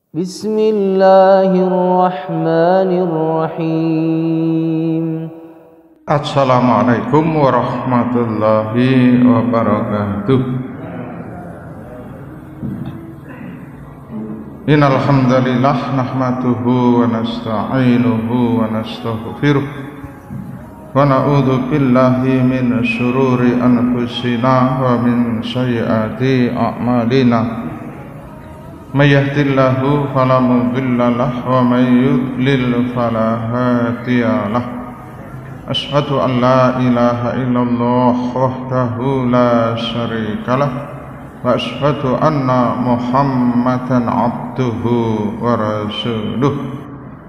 Bismillahirrahmanirrahim. Assalamualaikum warahmatullahi wabarakatuh. Innal hamdalillah nahmaduhu wa nasta'inuhu wa nastaghfiruh wa na'udzu billahi min syururi anfusina wa min sayyiati a'malina. May yahdihillahu fala mudilla lahu wa may yudlil fala hadiyalah. Asyhadu an la ilaha illallah wahdahu la syarikalah wa asyhadu anna Muhammadan abduhu wa rasuluh.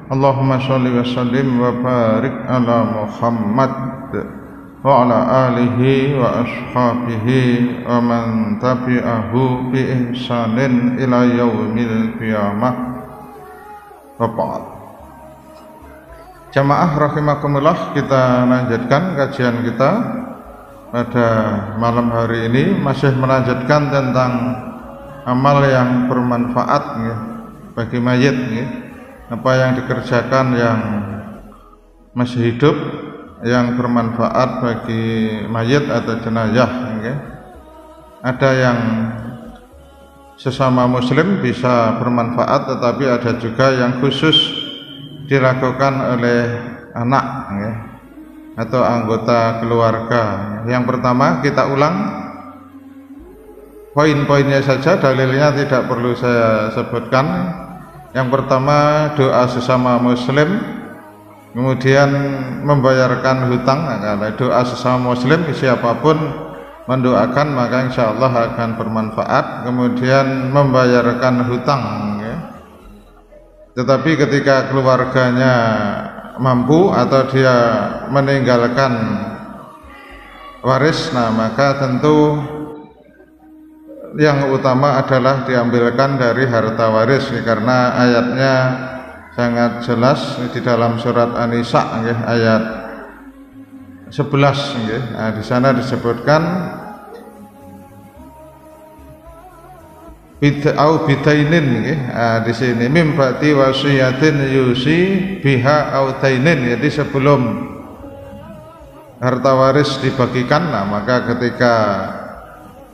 Allahumma sholli wa sallim wa barik ala Muhammad wa ala alihi wa ashabihi wa man tabi'ahu bi ihsanin ila yaumil qiyamah. Wa ba'd. Jamaah rahimakumullah, kita lanjutkan kajian kita pada malam hari ini, masih melanjutkan tentang amal yang bermanfaat ya, bagi mayit ya. Apa yang dikerjakan yang masih hidup yang bermanfaat bagi mayit atau jenazah ya. Ada yang sesama muslim bisa bermanfaat, tetapi ada juga yang khusus dilakukan oleh anak ya, atau anggota keluarga. Yang pertama, kita ulang poin-poinnya saja, dalilnya tidak perlu saya sebutkan. Yang pertama, doa sesama muslim, kemudian membayarkan hutang. Nah, kalau doa sesama muslim, siapapun mendoakan maka insya Allah akan bermanfaat. Kemudian membayarkan hutang ya. Tetapi ketika keluarganya mampu atau dia meninggalkan waris, nah maka tentu yang utama adalah diambilkan dari harta waris ya, karena ayatnya sangat jelas di dalam surat An-Nisa ya, ayat 11 ya. Nah, di sana disebutkan au bidainin ya. Nah, di sini mim ba'di wasiyatin yusi biha au dainin, jadi sebelum harta waris dibagikan, nah maka ketika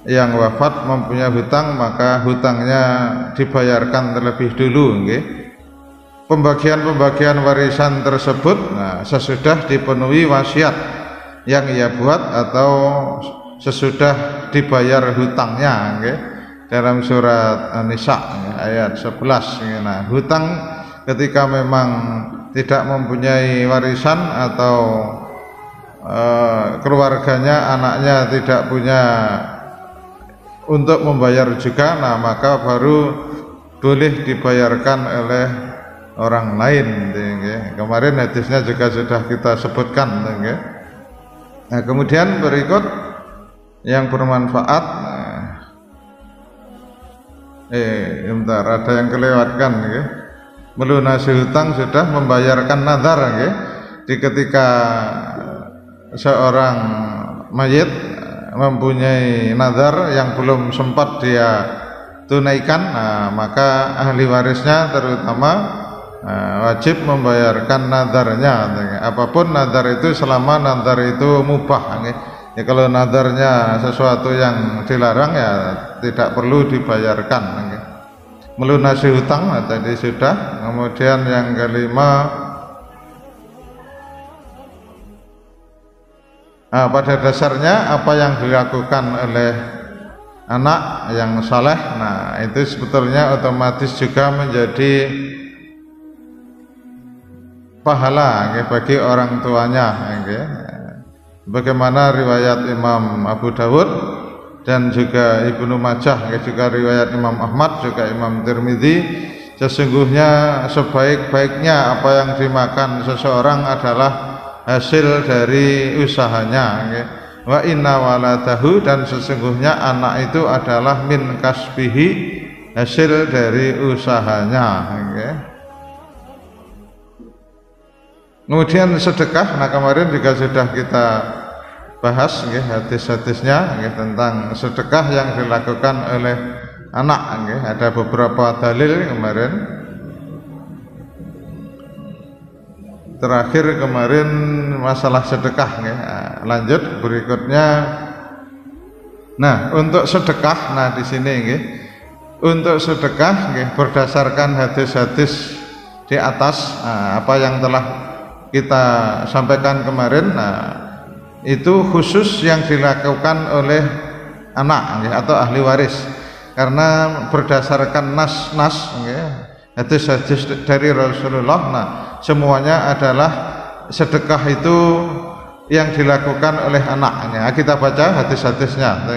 yang wafat mempunyai hutang maka hutangnya dibayarkan terlebih dulu ya. Pembagian warisan tersebut nah, sesudah dipenuhi wasiat yang ia buat atau sesudah dibayar hutangnya ya. Dalam surat An-Nisa ya, ayat 11 ya. Nah, hutang ketika memang tidak mempunyai warisan atau keluarganya, anaknya tidak punya untuk membayar juga, nah maka baru boleh dibayarkan oleh orang lain ya. Kemarin hadisnya juga sudah kita sebutkan ya. Nah, kemudian berikut yang bermanfaat. Bentar, ada yang kelewatkan ya. Melunasi hutang sudah, membayarkan nazar ya. Di ketika seorang mayit mempunyai nazar yang belum sempat dia tunaikan, nah, maka ahli warisnya terutama wajib membayarkan nadarnya. Apapun nadar itu, selama nadar itu mubah ya, kalau nadarnya sesuatu yang dilarang ya tidak perlu dibayarkan. Melunasi hutang tadi sudah. Kemudian yang kelima, pada dasarnya apa yang dilakukan oleh anak yang saleh, nah itu sebetulnya otomatis juga menjadi pahala ya, bagi orang tuanya ya. Bagaimana riwayat Imam Abu Dawud dan juga Ibnu Majah ya, juga riwayat Imam Ahmad, juga Imam Tirmidzi, sesungguhnya sebaik-baiknya apa yang dimakan seseorang adalah hasil dari usahanya ya. Wa inna waladahu, dan sesungguhnya anak itu adalah min kasbihi, hasil dari usahanya ya. Kemudian sedekah, nah kemarin juga sudah kita bahas ya, hadis-hadisnya ya, tentang sedekah yang dilakukan oleh anak. Okay. Ada beberapa dalil kemarin. Terakhir kemarin masalah sedekah. Okay. Lanjut berikutnya. Nah, untuk sedekah, nah di sini, okay. Untuk sedekah, okay, berdasarkan hadis-hadis di atas, apa yang telah kita sampaikan kemarin, nah, itu khusus yang dilakukan oleh anak, okay, atau ahli waris, karena berdasarkan nas-nas, okay, hadis-hadis dari Rasulullah, nah, semuanya adalah sedekah itu yang dilakukan oleh anak. Nah, kita baca hadis-hadisnya.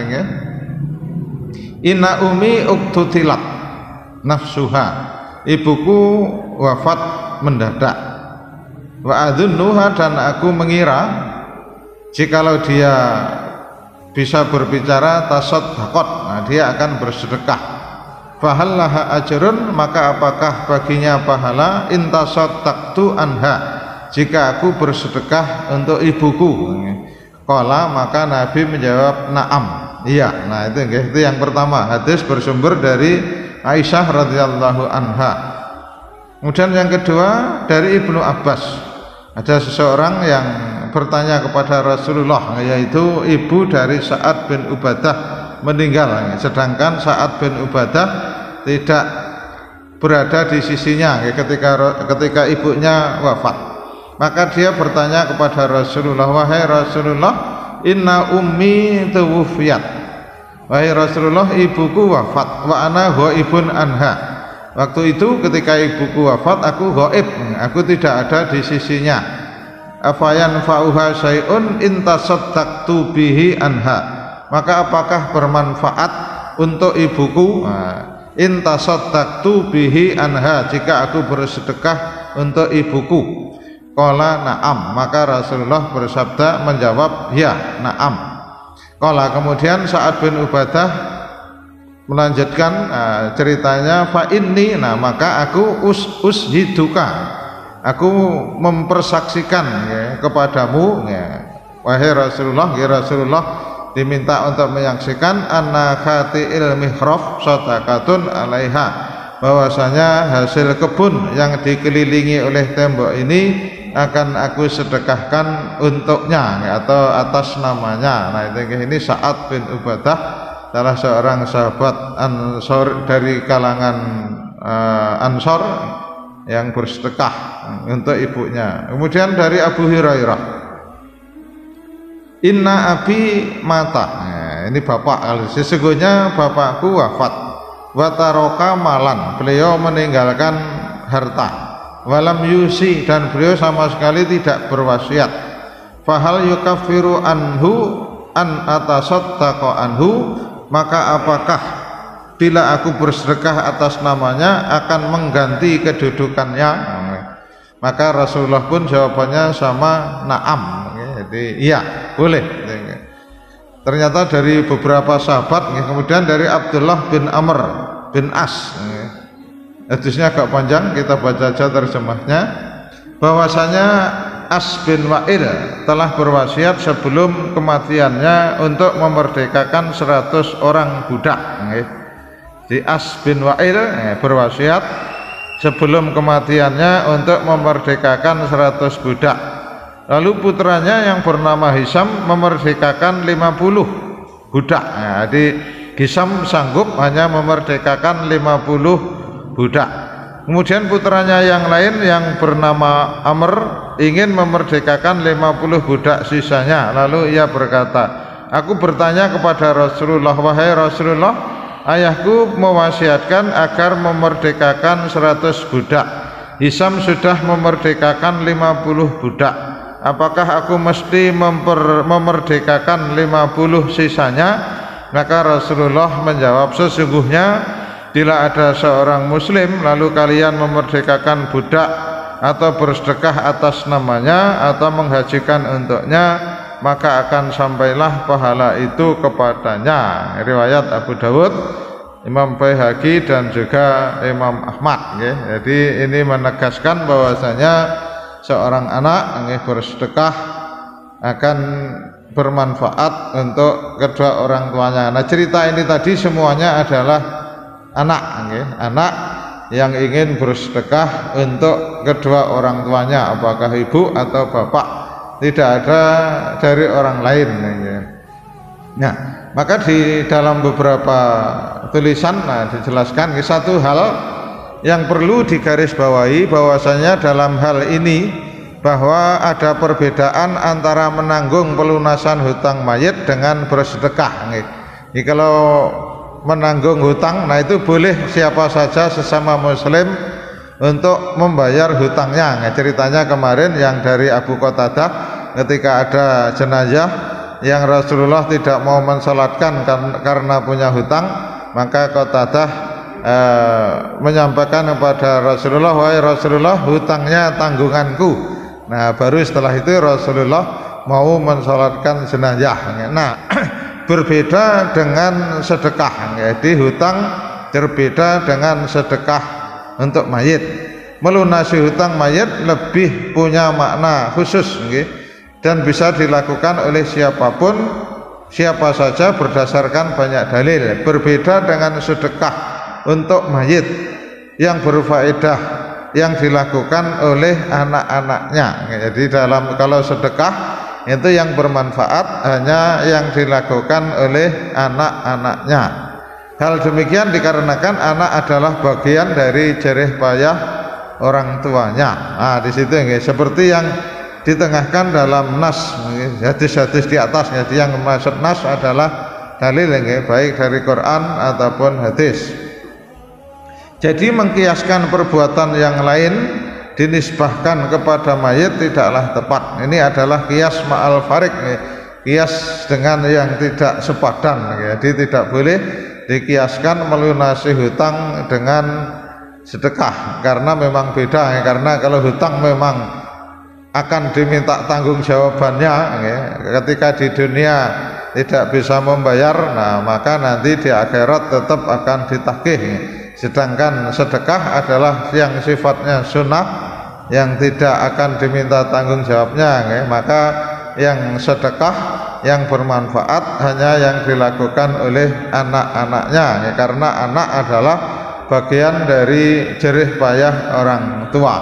Inna umi uktutilat nafsuha, ibuku wafat mendadak. Wa adunnuha, dan aku mengira jikalau dia bisa berbicara tasaddaqat, nah, dia akan bersedekah. Fahallaha ajrun, maka apakah baginya pahala in tasaddaqtu anha, jika aku bersedekah untuk ibuku. Qala, maka Nabi menjawab na'am, iya. Nah itu yang pertama, hadis bersumber dari Aisyah radhiyallahu anha. Kemudian yang kedua dari Ibnu Abbas, ada seseorang yang bertanya kepada Rasulullah, yaitu ibu dari Sa'ad bin Ubadah meninggal, sedangkan Sa'ad bin Ubadah tidak berada di sisinya ketika ibunya wafat. Maka dia bertanya kepada Rasulullah, wahai Rasulullah, inna ummi tuwufiyat, wahai Rasulullah, ibuku wafat, wa ana ghaibun anha, waktu itu ketika ibuku wafat aku ghaib, aku tidak ada di sisinya. Afayan fa'uha syai'un in tasaddaqtu bihi anha, maka apakah bermanfaat untuk ibuku in tasaddaqtu bihi anha, jika aku bersedekah untuk ibuku. Qala na'am, maka Rasulullah bersabda menjawab ya, na'am. Qala, kemudian Sa'ad bin Ubadah melanjutkan ceritanya, fa inni, nah maka aku ushiduka, aku mempersaksikan, ya, kepadamu, ya, wahai Rasulullah, ya Rasulullah diminta untuk menyaksikan anna khati'il mihraf sadaqatun alaiha, bahwasanya hasil kebun yang dikelilingi oleh tembok ini akan aku sedekahkan untuknya, atau atas namanya. Nah ini Sa'ad bin Ubadah, salah seorang sahabat Ansor dari kalangan Ansor yang bersedekah untuk ibunya. Kemudian dari Abu Hurairah, inna abi mata, nah, ini bapak, sesungguhnya bapakku wafat, wataroka malan, beliau meninggalkan harta, walam yusi, dan beliau sama sekali tidak berwasiat. Fahal yukaffiru anhu an atasaddaqa anhu, maka apakah bila aku bersedekah atas namanya akan mengganti kedudukannya? Maka Rasulullah pun jawabannya sama na'am, jadi iya, boleh. Ternyata dari beberapa sahabat, kemudian dari Abdullah bin Amr bin As, hadisnya agak panjang, kita baca aja terjemahnya, bahwasanya As bin Wa'il telah berwasiat sebelum kematiannya untuk memerdekakan 100 orang budak. Di As bin Wa'il berwasiat sebelum kematiannya untuk memerdekakan 100 budak. Lalu putranya yang bernama Hisam memerdekakan 50 budak. Jadi Hisam sanggup hanya memerdekakan 50 budak. Kemudian putranya yang lain yang bernama Amr ingin memerdekakan 50 budak sisanya. Lalu ia berkata, aku bertanya kepada Rasulullah, wahai Rasulullah, ayahku mewasiatkan agar memerdekakan 100 budak, Hisam sudah memerdekakan 50 budak, apakah aku mesti memerdekakan 50 sisanya? Maka Rasulullah menjawab, sesungguhnya bila ada seorang muslim lalu kalian memerdekakan budak atau bersedekah atas namanya atau menghajikan untuknya, maka akan sampailah pahala itu kepadanya. Riwayat Abu Dawud, Imam Baihaqi dan juga Imam Ahmad. Jadi ini menegaskan bahwasanya seorang anak bersedekah akan bermanfaat untuk kedua orang tuanya. Nah cerita ini tadi semuanya adalah anak, anak yang ingin bersedekah untuk kedua orang tuanya, apakah ibu atau bapak, tidak ada dari orang lain. Nah, maka di dalam beberapa tulisan dijelaskan satu hal yang perlu digarisbawahi, bahwasanya dalam hal ini bahwa ada perbedaan antara menanggung pelunasan hutang mayit dengan bersedekah. Jadi kalau menanggung hutang, nah itu boleh siapa saja sesama muslim untuk membayar hutangnya. Ceritanya kemarin yang dari Abu Qatadah, ketika ada jenazah yang Rasulullah tidak mau mensalatkan karena punya hutang, maka Qatadah menyampaikan kepada Rasulullah, wahai Rasulullah, hutangnya tanggunganku. Nah, baru setelah itu Rasulullah mau mensalatkan jenazah. Nah, berbeda dengan sedekah. Jadi hutang berbeda dengan sedekah untuk mayit. Melunasi hutang mayit lebih punya makna khusus, dan bisa dilakukan oleh siapapun, siapa saja berdasarkan banyak dalil. Berbeda dengan sedekah untuk mayit yang berfaedah, yang dilakukan oleh anak-anaknya. Jadi kalau sedekah itu yang bermanfaat hanya yang dilakukan oleh anak-anaknya. Hal demikian dikarenakan anak adalah bagian dari jerih payah orang tuanya. Nah, di situ seperti yang ditengahkan dalam nas, hadis-hadis di atas. Jadi yang maksud nas adalah dalil, baik dari Quran ataupun hadis. Jadi mengkiaskan perbuatan yang lain dinisbahkan kepada mayit tidaklah tepat. Ini adalah kias ma'al farik, kias dengan yang tidak sepadan. Jadi tidak boleh dikiaskan melunasi hutang dengan sedekah, karena memang beda. Karena kalau hutang memang akan diminta tanggung jawabannya ketika di dunia tidak bisa membayar, nah maka nanti di akhirat tetap akan ditagih. Sedangkan sedekah adalah yang sifatnya sunnah, yang tidak akan diminta tanggung jawabnya, maka yang sedekah yang bermanfaat hanya yang dilakukan oleh anak-anaknya, karena anak adalah bagian dari jerih payah orang tua.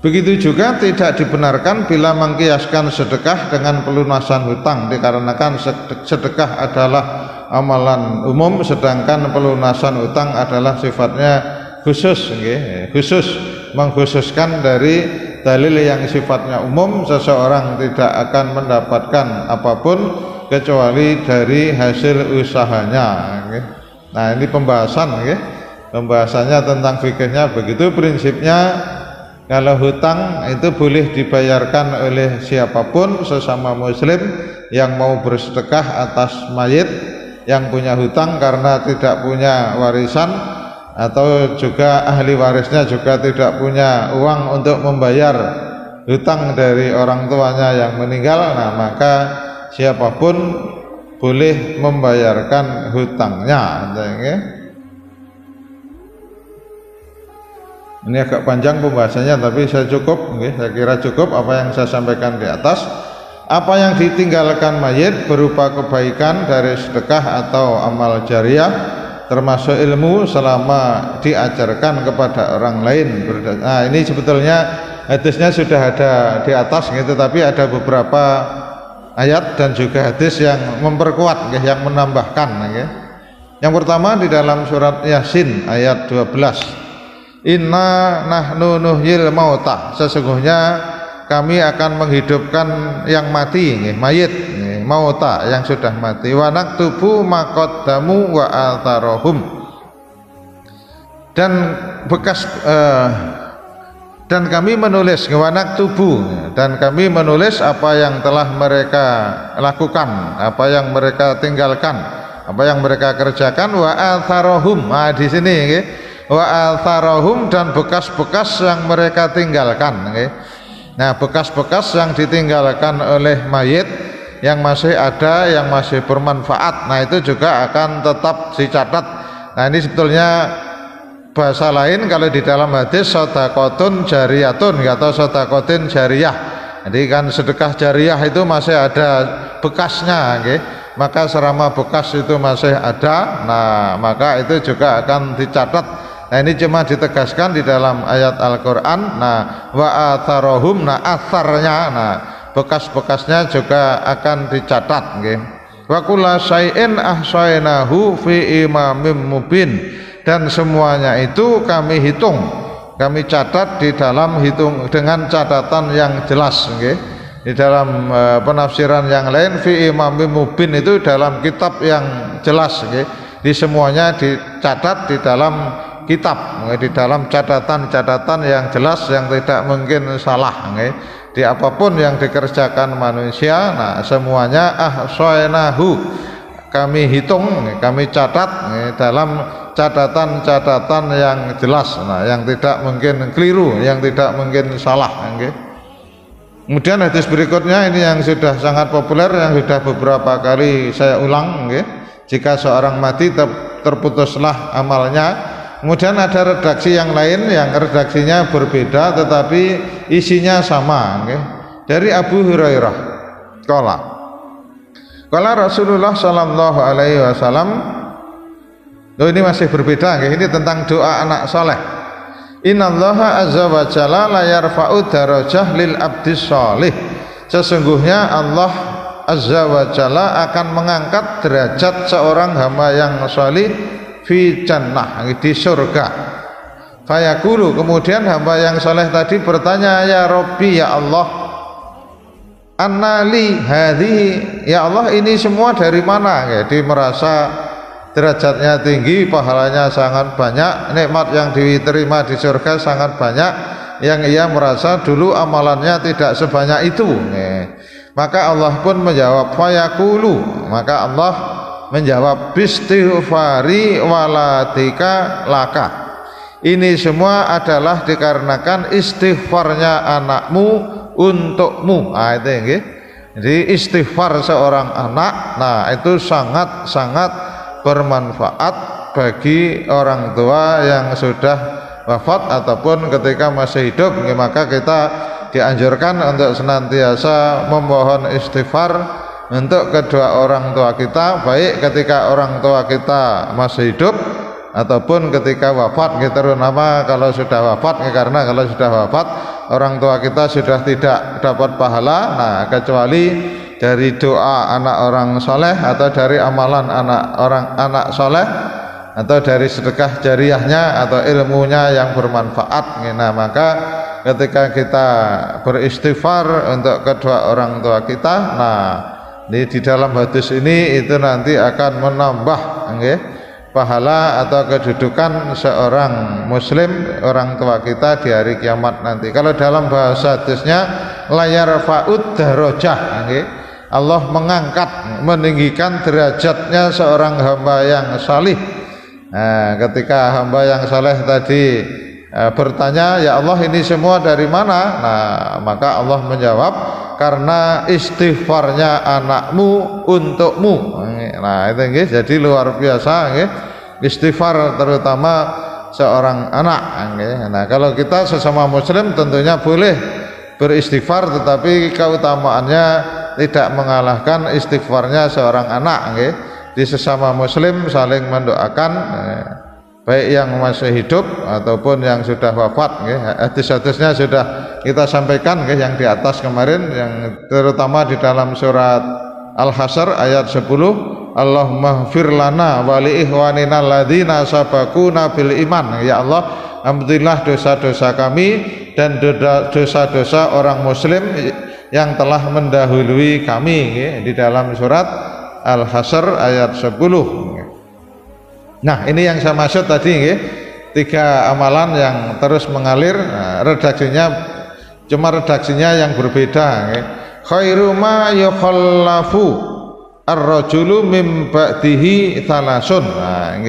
Begitu juga tidak dibenarkan bila mengkiaskan sedekah dengan pelunasan hutang, dikarenakan sedekah adalah amalan umum, sedangkan pelunasan hutang adalah sifatnya khusus, khusus, mengkhususkan dari dalil yang sifatnya umum. Seseorang tidak akan mendapatkan apapun kecuali dari hasil usahanya. Nah, ini pembahasannya tentang fikihnya begitu. Prinsipnya kalau hutang itu boleh dibayarkan oleh siapapun sesama muslim yang mau bersedekah atas mayit yang punya hutang karena tidak punya warisan, atau juga ahli warisnya juga tidak punya uang untuk membayar hutang dari orang tuanya yang meninggal. Nah, maka siapapun boleh membayarkan hutangnya. Ini agak panjang pembahasannya, tapi saya kira cukup apa yang saya sampaikan di atas. Apa yang ditinggalkan mayit berupa kebaikan dari sedekah atau amal jariah, termasuk ilmu selama diajarkan kepada orang lain. Nah, ini sebetulnya hadisnya sudah ada di atas, tapi ada beberapa ayat dan juga hadis yang memperkuat, yang menambahkan. Yang pertama di dalam surat Yasin ayat 12. Inna nahnu nuhyil mauta, sesungguhnya kami akan menghidupkan yang mati, mayit, mauta yang sudah mati. Wa naktubu maqaddamu wa atharahum, dan bekas dan kami menulis, wa naktubu, dan kami menulis apa yang telah mereka lakukan, apa yang mereka tinggalkan, apa yang mereka kerjakan. Wa atharahum, nah di sini wa atharahum, dan bekas-bekas yang mereka tinggalkan. Nah, bekas-bekas yang ditinggalkan oleh mayit yang masih ada, yang masih bermanfaat, nah itu juga akan tetap dicatat. Nah, ini sebetulnya bahasa lain kalau di dalam hadis sedekahun jariyatun atau sedekahun jariyah. Jadi kan sedekah jariyah itu masih ada bekasnya, maka selama bekas itu masih ada, nah maka itu juga akan dicatat. Nah ini cuma ditegaskan di dalam ayat Al-Quran. Nah wa atharohum, nah asarnya, nah bekas-bekasnya juga akan dicatat. Wa kulla syai'in ahsainahu fi imamin mubin, dan semuanya itu kami hitung, kami catat di dalam dengan catatan yang jelas. Di dalam penafsiran yang lain, fi imamin mubin itu dalam kitab yang jelas. Di semuanya dicatat di dalam kitab, di dalam catatan-catatan yang jelas yang tidak mungkin salah. Di apapun yang dikerjakan manusia, nah semuanya ahsainahu, kami hitung, kami catat dalam catatan-catatan yang jelas, nah yang tidak mungkin keliru, yang tidak mungkin salah. Kemudian hadis berikutnya ini yang sudah sangat populer, yang sudah beberapa kali saya ulang. Jika seorang mati terputuslah amalnya. Kemudian ada redaksi yang lain yang redaksinya berbeda tetapi isinya sama. Dari Abu Hurairah, Qala Rasulullah sallallahu alaihi wasallam. Ini masih berbeda, ini tentang doa anak soleh. Innallaha azza wa jalla la yarfa'u darajah lil abdis sholih. Sesungguhnya Allah azza wa jalla akan mengangkat derajat seorang hamba yang sholih fi jannah, di surga. Fayaqulu, kemudian hamba yang soleh tadi bertanya, ya Rabbi, ya Allah, annali hadhihi, ya Allah ini semua dari mana? Dia merasa derajatnya tinggi, pahalanya sangat banyak, nikmat yang diterima di surga sangat banyak, yang ia merasa dulu amalannya tidak sebanyak itu. Maka Allah pun menjawab, fayaqulu, maka Allah menjawab, bistighfari walatika laka, ini semua adalah dikarenakan istighfarnya anakmu untukmu. Jadi istighfar seorang anak, nah itu sangat-sangat bermanfaat bagi orang tua yang sudah wafat ataupun ketika masih hidup. Maka kita dianjurkan untuk senantiasa memohon istighfar untuk kedua orang tua kita, baik ketika orang tua kita masih hidup ataupun ketika wafat. Terutama kalau sudah wafat, karena kalau sudah wafat orang tua kita sudah tidak dapat pahala, nah kecuali dari doa anak orang soleh atau dari amalan anak soleh atau dari sedekah jariahnya atau ilmunya yang bermanfaat. Nah maka ketika kita beristighfar untuk kedua orang tua kita, nah di dalam hadis ini itu nanti akan menambah pahala atau kedudukan seorang muslim, orang tua kita di hari kiamat nanti. Kalau dalam bahasa hadisnya layar fa'ud darajah, Allah mengangkat, meninggikan derajatnya seorang hamba yang salih. Nah, ketika hamba yang saleh tadi bertanya, ya Allah ini semua dari mana? Nah, maka Allah menjawab, karena istighfarnya anakmu untukmu. Nah itu jadi luar biasa. Istighfar terutama seorang anak. Nah kalau kita sesama muslim tentunya boleh beristighfar, tetapi keutamaannya tidak mengalahkan istighfarnya seorang anak. Di sesama muslim saling mendoakan, baik yang masih hidup ataupun yang sudah wafat. Hadis-hadisnya sudah kita sampaikan yang di atas kemarin, yang terutama di dalam surat Al-Hasyr ayat 10, Allahumma ighfir lana wa li ikhwanina alladzina sabaquna bil iman. Ya Allah, ampunilah dosa-dosa kami dan dosa-dosa orang muslim yang telah mendahului kami. Di dalam surat Al-Hasyr ayat 10. Nah ini yang saya maksud tadi, 3 amalan yang terus mengalir. Cuma redaksinya yang berbeda. Khairu ma yukhallafu ar-rajulu mim ba'dihi thalasun. Nah,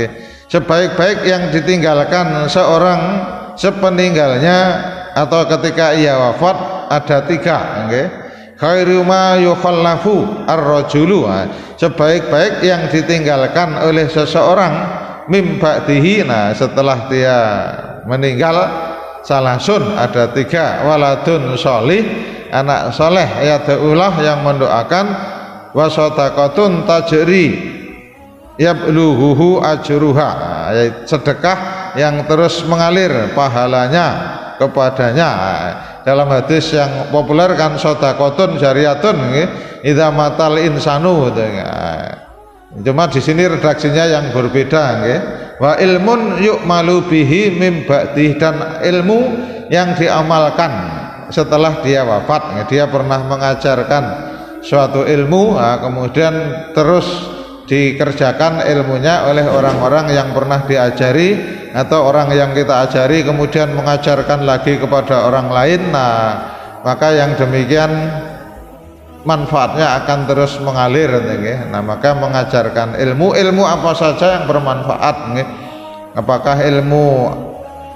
sebaik-baik yang ditinggalkan seorang sepeninggalnya atau ketika ia wafat ada 3. Khairu ma yukhallafu ar-rajulu, sebaik-baik yang ditinggalkan oleh seseorang mim ba'dihi, nah setelah dia meninggal, salasun ada 3, waladun sholih, anak soleh yad'ulah yang mendoakan, wa shadaqatun tajri yabluhuhu ajruha, sedekah yang terus mengalir pahalanya kepadanya. Dalam hadis yang populer kan shadaqatun jariyatun idza matal insanu, cuma di sini redaksinya yang berbeda nggih. Wa ilmun yu'malu bihi mim ba'dih, dan ilmu yang diamalkan setelah dia wafat. Dia pernah mengajarkan suatu ilmu, kemudian terus dikerjakan ilmunya oleh orang-orang yang pernah diajari, atau orang yang kita ajari kemudian mengajarkan lagi kepada orang lain. Nah, maka yang demikian manfaatnya akan terus mengalir. Nah, maka mengajarkan ilmu apa saja yang bermanfaat, apakah ilmu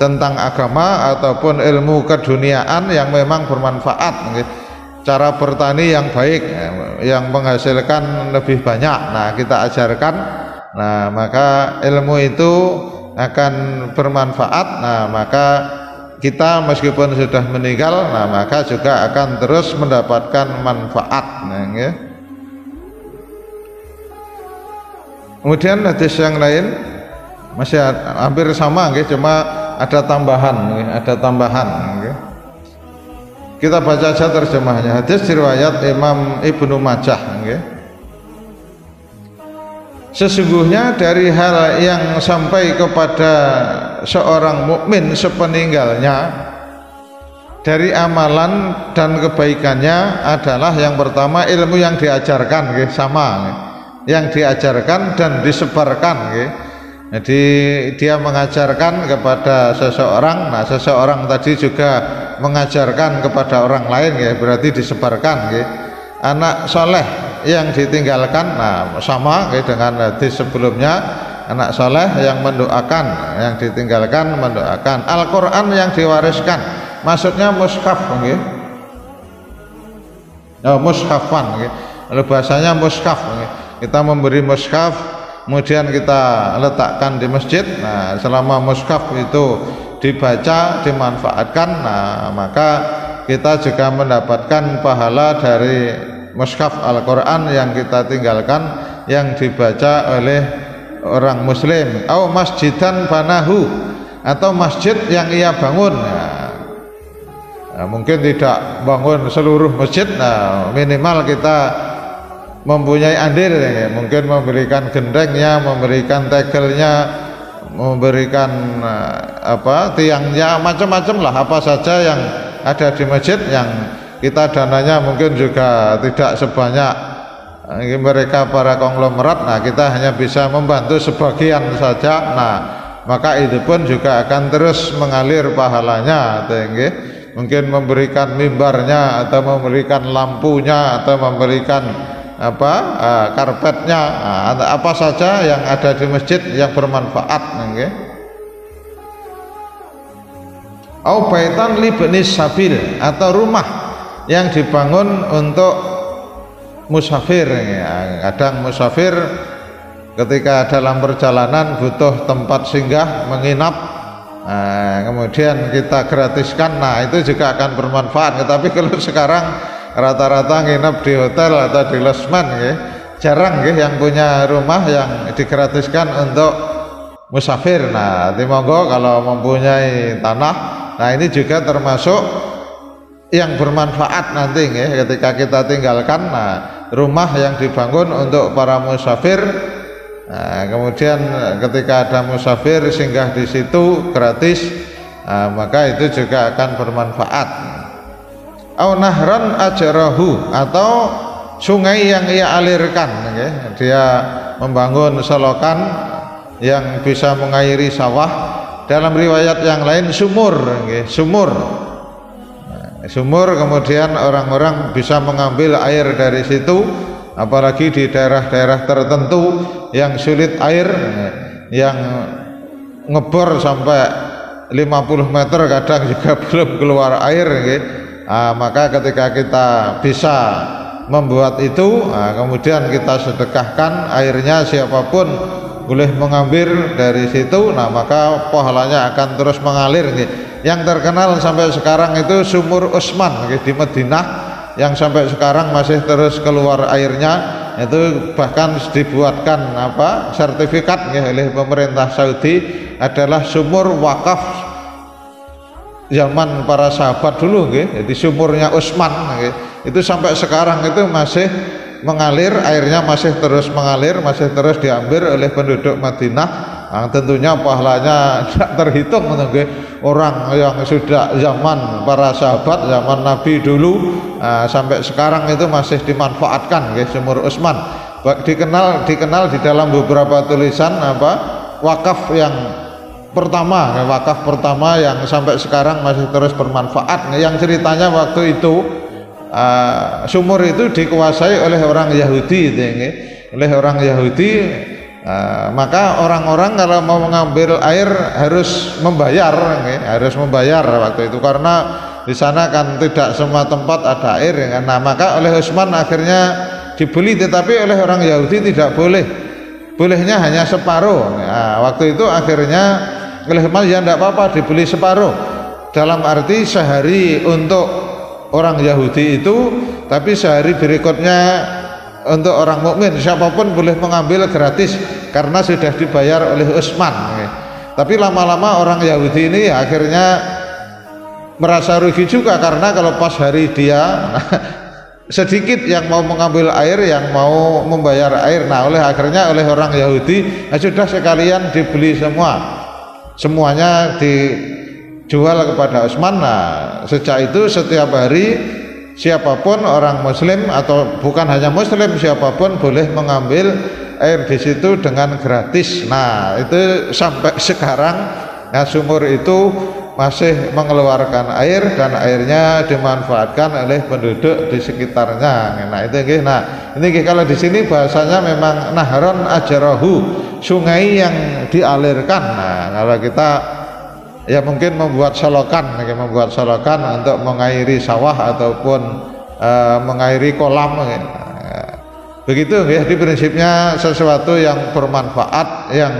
tentang agama ataupun ilmu keduniaan yang memang bermanfaat, cara bertani yang baik yang menghasilkan lebih banyak, nah kita ajarkan. Nah, maka ilmu itu akan bermanfaat. Nah, maka kita meskipun sudah meninggal, nah maka juga akan terus mendapatkan manfaat. Nah, ya. Kemudian hadis yang lain masih hampir sama, ya, cuma ada tambahan, ya, ada tambahan. Ya. Kita baca saja terjemahnya. Hadis riwayat Imam Ibnu Majah. Ya. Sesungguhnya dari hal yang sampai kepada seorang mukmin sepeninggalnya dari amalan dan kebaikannya adalah yang pertama ilmu yang diajarkan, sama yang diajarkan dan disebarkan. Jadi dia mengajarkan kepada seseorang, nah seseorang tadi juga mengajarkan kepada orang lain, berarti disebarkan. Anak soleh yang ditinggalkan, nah sama dengan hadis sebelumnya, anak soleh yang mendoakan, yang ditinggalkan mendoakan. Al-Quran yang diwariskan, maksudnya mushaf, mushafan, kalau bahasanya mushaf, kita memberi mushaf kemudian kita letakkan di masjid. Nah, selama mushaf itu dibaca, dimanfaatkan, nah maka kita juga mendapatkan pahala dari mushaf Al-Quran yang kita tinggalkan, yang dibaca oleh orang muslim. Atau masjidan banahu, atau masjid yang ia bangun. Nah, mungkin tidak bangun seluruh masjid, nah minimal kita mempunyai andil, mungkin memberikan gendengnya, memberikan tegelnya, memberikan tiangnya, macam-macam lah, apa saja yang ada di masjid yang kita dananya mungkin juga tidak sebanyak mereka para konglomerat. Nah, kita hanya bisa membantu sebagian saja. Nah, maka itu pun juga akan terus mengalir pahalanya. Mungkin memberikan mimbarnya, atau memberikan lampunya, atau memberikan karpetnya, apa saja yang ada di masjid yang bermanfaat. Au baitan li bani sabil, atau rumah yang dibangun untuk musafir. Kadang musafir ketika dalam perjalanan butuh tempat singgah menginap, kemudian kita gratiskan, nah itu juga akan bermanfaat. Tapi kalau sekarang rata-rata nginep di hotel atau di losmen, jarang yang punya rumah yang digratiskan untuk musafir. Nah, monggo kalau mempunyai tanah, nah ini juga termasuk yang bermanfaat nanti ketika kita tinggalkan. Nah, rumah yang dibangun untuk para musafir, nah, kemudian ketika ada musafir singgah di situ gratis, nah, maka itu juga akan bermanfaat. Au nahran ajrahu, atau sungai yang ia alirkan, dia membangun selokan yang bisa mengairi sawah. Dalam riwayat yang lain sumur, sumur, kemudian orang-orang bisa mengambil air dari situ, apalagi di daerah-daerah tertentu yang sulit air, yang ngebor sampai 50 meter kadang juga belum keluar air. Maka ketika kita bisa membuat itu, kemudian kita sedekahkan airnya, siapapun boleh mengambil dari situ, nah maka pahalanya akan terus mengalir. Yang terkenal sampai sekarang itu sumur Utsman di Madinah, yang sampai sekarang masih terus keluar airnya. itu bahkan dibuatkan sertifikat oleh pemerintah Saudi, adalah sumur wakaf zaman para sahabat dulu, jadi sumurnya Utsman, itu sampai sekarang itu masih mengalir, airnya masih terus mengalir, masih terus diambil oleh penduduk Madinah. Nah, tentunya pahalanya tidak terhitung, orang yang sudah zaman para sahabat, zaman Nabi dulu, sampai sekarang itu masih dimanfaatkan, sumur Utsman. Dikenal di dalam beberapa tulisan wakaf yang pertama yang sampai sekarang masih terus bermanfaat, yang ceritanya waktu itu sumur itu dikuasai oleh orang Yahudi, oleh orang Yahudi. Maka orang-orang kalau mau mengambil air harus membayar waktu itu, karena di sana kan tidak semua tempat ada air, Nah, maka oleh Utsman akhirnya dibeli, tetapi oleh orang Yahudi tidak boleh, bolehnya hanya separuh. Nah, waktu itu akhirnya oleh Utsman ya tidak apa-apa dibeli separuh, dalam arti sehari untuk orang Yahudi itu, tapi sehari berikutnya untuk orang mukmin, siapapun boleh mengambil gratis karena sudah dibayar oleh Utsman. Tapi lama-lama orang Yahudi ini akhirnya merasa rugi juga, karena kalau pas hari dia sedikit yang mau mengambil air, yang mau membayar air. Nah, akhirnya oleh orang Yahudi sudah sekalian dibeli semuanya dijual kepada Utsman. Nah, sejak itu setiap hari siapapun orang Muslim atau bukan hanya Muslim, siapapun boleh mengambil air di situ dengan gratis. Nah, itu sampai sekarang sumur itu masih mengeluarkan air, dan airnya dimanfaatkan oleh penduduk di sekitarnya. Nah, itu ini kalau di sini bahasanya memang naharon ajarahu, sungai yang dialirkan. Nah, kalau kita ya mungkin membuat selokan untuk mengairi sawah ataupun mengairi kolam, begitu. Jadi prinsipnya sesuatu yang bermanfaat, yang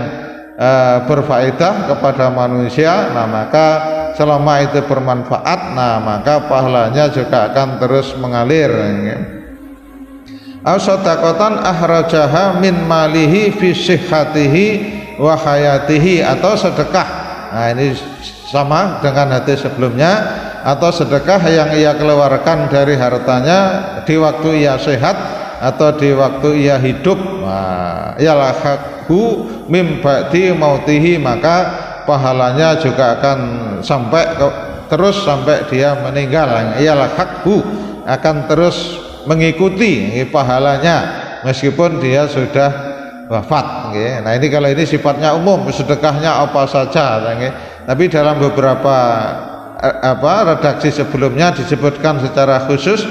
berfaedah kepada manusia. Nah, maka selama itu bermanfaat, nah maka pahalanya juga akan terus mengalir. Shadaqatan ahrajaha min malihi fi sihhatihi wa hayatihi, atau sedekah. Nah, ini sama dengan hadis sebelumnya, atau sedekah yang ia keluarkan dari hartanya di waktu ia sehat atau di waktu ia hidup. Yalhahu mim ba'di mautihi, maka pahalanya juga akan terus sampai dia meninggal. Yalhahu akan terus mengikuti pahalanya meskipun dia sudah wafat. Nah, ini kalau ini sifatnya umum, sedekahnya apa saja. Tapi dalam beberapa redaksi sebelumnya disebutkan secara khusus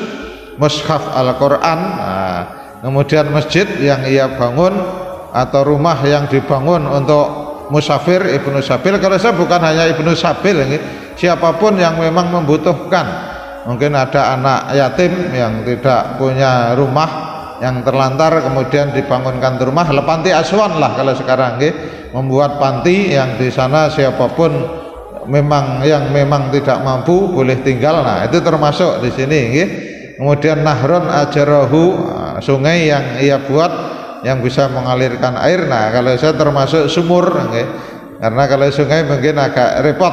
mushaf Al-Quran, kemudian masjid yang ia bangun atau rumah yang dibangun untuk musafir, ibnu sabil. Kalau saya bukan hanya ibnu sabil, siapapun yang memang membutuhkan, mungkin ada anak yatim yang tidak punya rumah, yang terlantar, kemudian dibangunkan rumah, panti asuhan lah kalau sekarang, membuat panti yang di sana siapapun yang memang tidak mampu boleh tinggal. Nah, itu termasuk di sini. Kemudian nahrun ajarahu, sungai yang ia buat yang bisa mengalirkan air. Nah, kalau saya termasuk sumur, karena kalau sungai mungkin agak repot.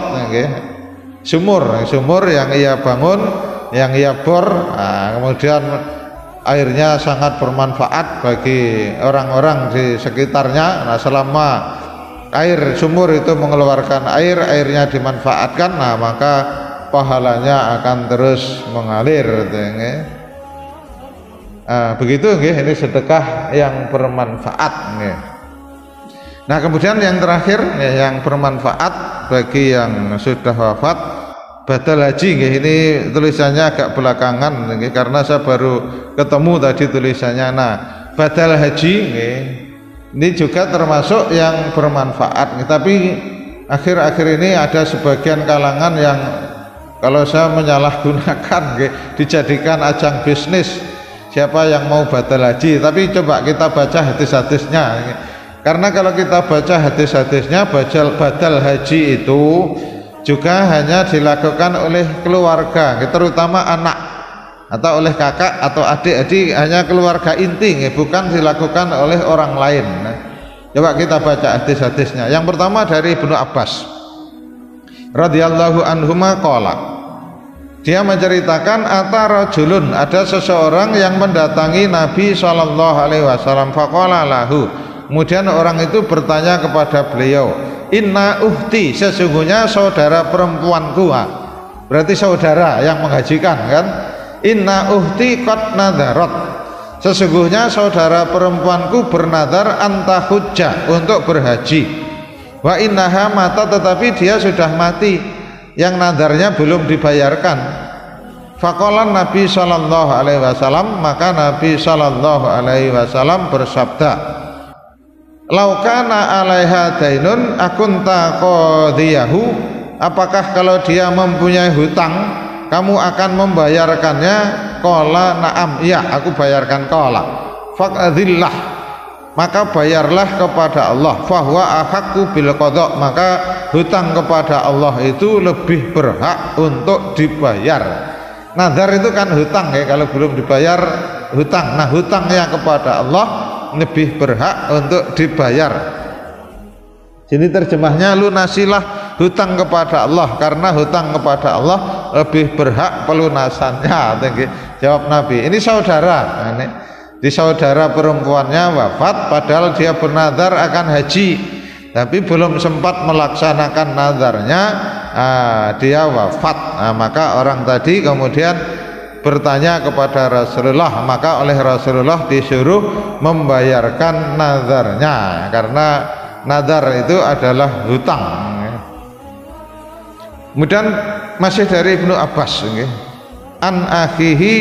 Sumur yang ia bangun, yang ia bor, kemudian airnya sangat bermanfaat bagi orang-orang di sekitarnya. Nah, selama air sumur itu mengeluarkan air, airnya dimanfaatkan, nah maka pahalanya akan terus mengalir. Begitu, ini sedekah yang bermanfaat. Nah, kemudian yang terakhir, yang bermanfaat bagi yang sudah wafat, badal haji. Ini tulisannya agak belakangan, karena saya baru ketemu tadi tulisannya. Nah, badal haji ini juga termasuk yang bermanfaat. Tapi akhir-akhir ini ada sebagian kalangan yang kalau saya menyalahgunakan, dijadikan ajang bisnis, siapa yang mau badal haji. Tapi coba kita baca hadis-hadisnya, karena kalau kita baca hadis-hadisnya, badal haji itu juga hanya dilakukan oleh keluarga, terutama anak atau oleh kakak atau adik-adik, hanya keluarga inti, bukan dilakukan oleh orang lain. Coba kita baca hadis-hadisnya. Yang pertama dari Ibnu Abbas radhiyallahu anhuma qala, dia menceritakan atarajulun, ada seseorang yang mendatangi Nabi sallallahu alaihi wasallam, faqala lahu, kemudian orang itu bertanya kepada beliau, inna uhti, sesungguhnya saudara perempuanku. Berarti saudara yang menghajikan kan, inna uhti qad nadarat, sesungguhnya saudara perempuanku bernadar anta hujjah, untuk berhaji. Wa innaha mata, tetapi dia sudah mati, yang nadarnya belum dibayarkan. Faqala Nabi sallallahu alaihi wasallam, maka Nabi sallallahu alaihi wasallam bersabda, laukana alaiha dainun akunta qadiyahu, apakah kalau dia mempunyai hutang kamu akan membayarkannya? Qala na'am, iya aku bayarkan. Qala faqadillah, maka bayarlah kepada Allah. Fahuwa ahaqqu bil qada, maka hutang kepada Allah itu lebih berhak untuk dibayar. Nazar itu kan hutang ya, kalau belum dibayar hutang. Nah, hutangnya kepada Allah lebih berhak untuk dibayar. Jadi terjemahnya lunasilah hutang kepada Allah, karena hutang kepada Allah lebih berhak pelunasannya. Jawab Nabi. Ini saudara, di saudara perempuannya wafat, padahal dia bernazar akan haji, tapi belum sempat melaksanakan nazarnya, dia wafat. Maka orang tadi kemudian bertanya kepada Rasulullah, maka oleh Rasulullah disuruh membayarkan nazarnya, karena nazar itu adalah hutang. Kemudian masih dari Ibnu Abbas, an akhihi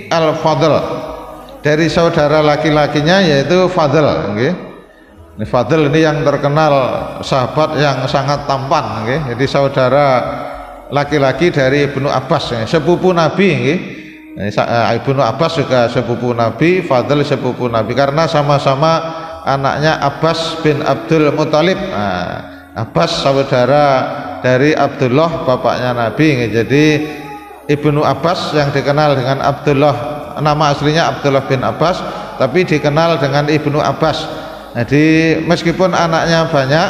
al-Fadl, dari saudara laki-lakinya yaitu Fadl. Fadl ini yang terkenal sahabat yang sangat tampan. Jadi saudara laki-laki dari Ibnu Abbas, sepupu Nabi. Ibnu Abbas juga sepupu Nabi, Fadl sepupu Nabi, karena sama-sama anaknya Abbas bin Abdul Muthalib. Abbas saudara dari Abdullah bapaknya Nabi. Jadi Ibnu Abbas yang dikenal dengan Abdullah, nama aslinya Abdullah bin Abbas, tapi dikenal dengan Ibnu Abbas. Jadi meskipun anaknya banyak,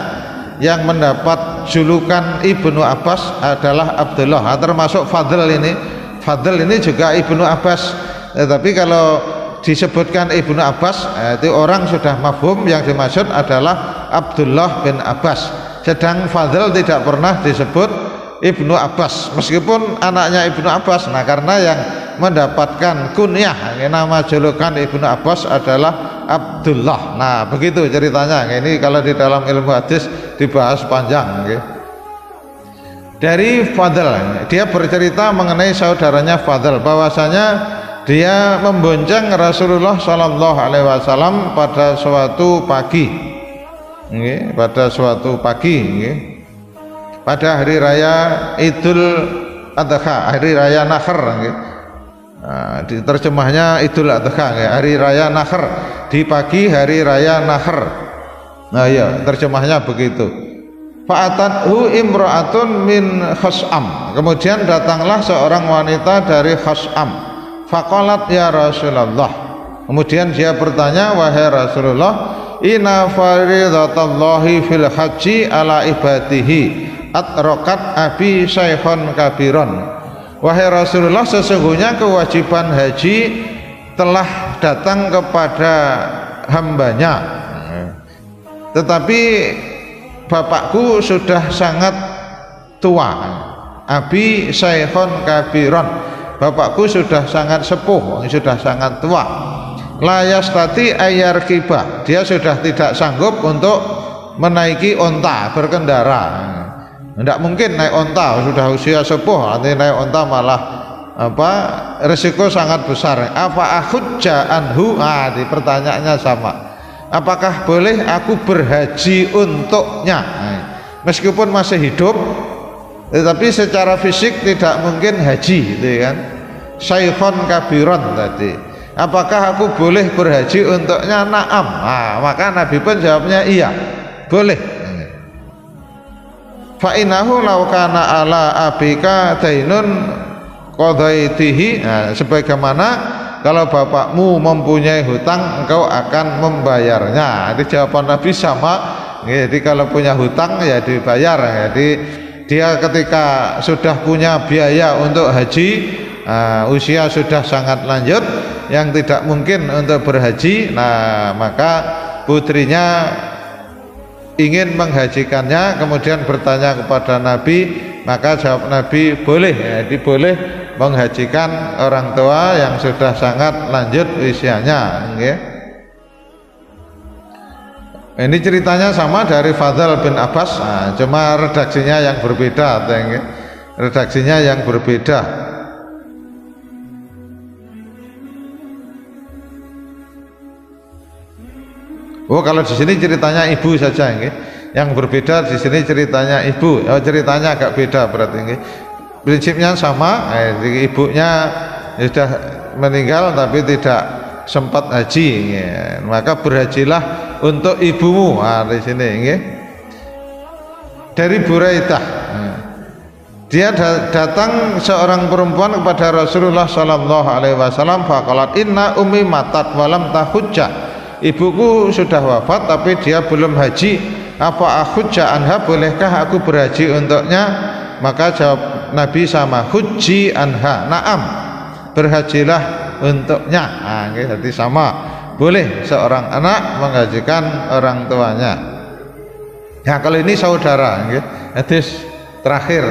yang mendapat julukan Ibnu Abbas adalah Abdullah, termasuk Fadl ini. Fadl ini juga Ibnu Abbas. Tapi kalau disebutkan Ibnu Abbas, itu orang sudah mafhum, yang dimaksud adalah Abdullah bin Abbas. Sedang Fadl tidak pernah disebut Ibnu Abbas, meskipun anaknya Ibnu Abbas. Nah, karena yang mendapatkan kunyah, nama julukan Ibnu Abbas adalah Abdullah. Nah, begitu ceritanya. Ini kalau di dalam ilmu hadis dibahas panjang. Dari Fadl, dia bercerita mengenai saudaranya Fadl, bahwasanya dia membonceng Rasulullah Shallallahu Alaihi Wasallam pada suatu pagi. Pada suatu pagi, pada hari raya Idul Adha, hari raya Nahr. Di terjemahnya Idul Adha, hari raya Nahr, di pagi hari raya Nahr. Nah ya, terjemahnya begitu. Fa'atathu imra'atun min Khas'am, kemudian datanglah seorang wanita dari Khas'am. Faqalat ya Rasulullah, kemudian dia bertanya, wahai Rasulullah, inna faridatallahi fil haji ala ibadihi atrokat abi syaikhon kabiron. Wahai Rasulullah, sesungguhnya kewajiban haji telah datang kepada hambanya, tetapi bapakku sudah sangat tua. Abi syaikhon kabiron, bapakku sudah sangat sepuh, sudah sangat tua. Layas tati ayar kibah, dia sudah tidak sanggup untuk menaiki onta, berkendara. Tidak mungkin naik onta, sudah usia sepuh, nanti naik onta malah resiko sangat besar. Apa ahujja anhu? Di pertanyaannya sama, apakah boleh aku berhaji untuknya? Meskipun masih hidup, tetapi secara fisik tidak mungkin haji, gitu kan? Syaikhon kabiron tadi, apakah aku boleh berhaji untuknya? Naam. Maka Nabi pun jawabnya iya, boleh. Fa innahu law kana ala abika dainun qadaitihi, sebagaimana kalau bapakmu mempunyai hutang engkau akan membayarnya. Jadi jawaban Nabi sama. Jadi kalau punya hutang ya dibayar. Jadi dia ketika sudah punya biaya untuk haji, usia sudah sangat lanjut yang tidak mungkin untuk berhaji, nah maka putrinya ingin menghajikannya, kemudian bertanya kepada Nabi, maka jawab Nabi boleh. Jadi boleh menghajikan orang tua yang sudah sangat lanjut usianya. Ini ceritanya sama dari Fadl bin Abbas, cuma redaksinya yang berbeda. Redaksinya yang berbeda. Oh, kalau di sini ceritanya ibu saja, yang berbeda di sini ceritanya ibu. Oh, ceritanya agak beda berarti. Prinsipnya sama, ibunya sudah meninggal tapi tidak sempat haji, maka berhajilah untuk ibumu. Di sini, dari Buraidah, dia datang seorang perempuan kepada Rasulullah Sallallahu Alaihi Wasallam, faqalat inna ummi matat walam tahujja, ibuku sudah wafat tapi dia belum haji, apa ahujja anha, bolehkah aku berhaji untuknya? Maka jawab Nabi sama, huji anha, naam, berhajilah untuknya. Jadi sama, boleh seorang anak menghajikan orang tuanya. Nah kalau ini saudara, hadis terakhir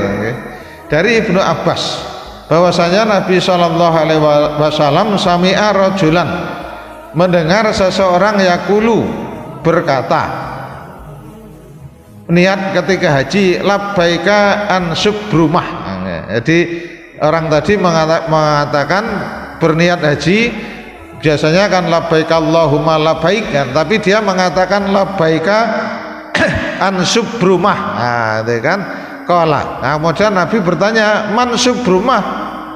dari Ibnu Abbas bahwasanya Nabi Shallallahu Alaihi Wasallam sami'a rajulan, mendengar seseorang yaqulu, berkata, niat ketika haji, labbaika an subrumah. Jadi orang tadi mengatakan berniat haji biasanya kan labbaik Allahumma labbaik kan, tapi dia mengatakan labbaika an subrumah. Itu kan qala. Kemudian Nabi bertanya, man subrumah,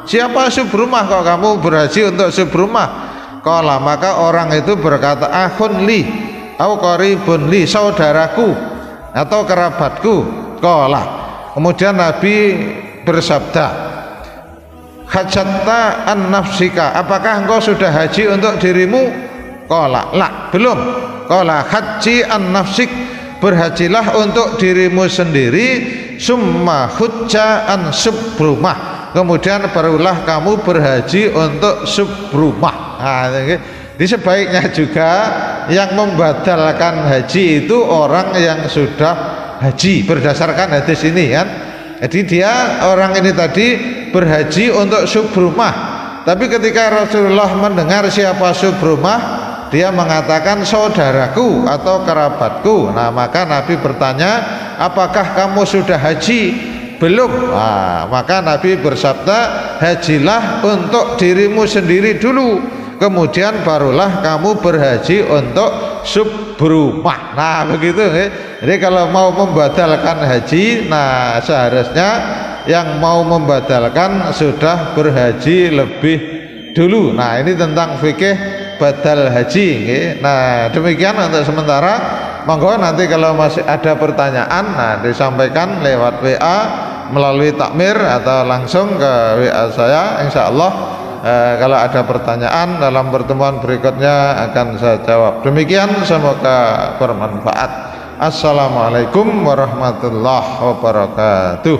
siapa subrumah kok kamu berhaji untuk subrumah? Qala, maka orang itu berkata, akhun li au qaribun li, saudaraku atau kerabatku. Qala, kemudian Nabi bersabda, hajatta an nafsika, apakah engkau sudah haji untuk dirimu? Qala, la, belum. Qala, haji an nafsik, berhajilah untuk dirimu sendiri, summa hujja an subrumah, kemudian barulah kamu berhaji untuk subrumah. Jadi sebaiknya juga yang membatalkan haji itu orang yang sudah haji berdasarkan hadis ini kan. Jadi dia, orang ini tadi berhaji untuk subrumah, tapi ketika Rasulullah mendengar siapa subrumah, dia mengatakan saudaraku atau kerabatku. Nah maka Nabi bertanya, apakah kamu sudah haji? Belum. Maka Nabi bersabda, hajilah untuk dirimu sendiri dulu, kemudian barulah kamu berhaji untuk subrumah. Nah begitu. Jadi kalau mau membatalkan haji, nah seharusnya yang mau membatalkan sudah berhaji lebih dulu. Nah ini tentang fikih badal haji. Nah demikian untuk sementara. Monggo nanti kalau masih ada pertanyaan, nah disampaikan lewat WA melalui takmir atau langsung ke WA saya, insya Allah. Kalau ada pertanyaan dalam pertemuan berikutnya akan saya jawab. Demikian, semoga bermanfaat. Assalamualaikum warahmatullahi wabarakatuh.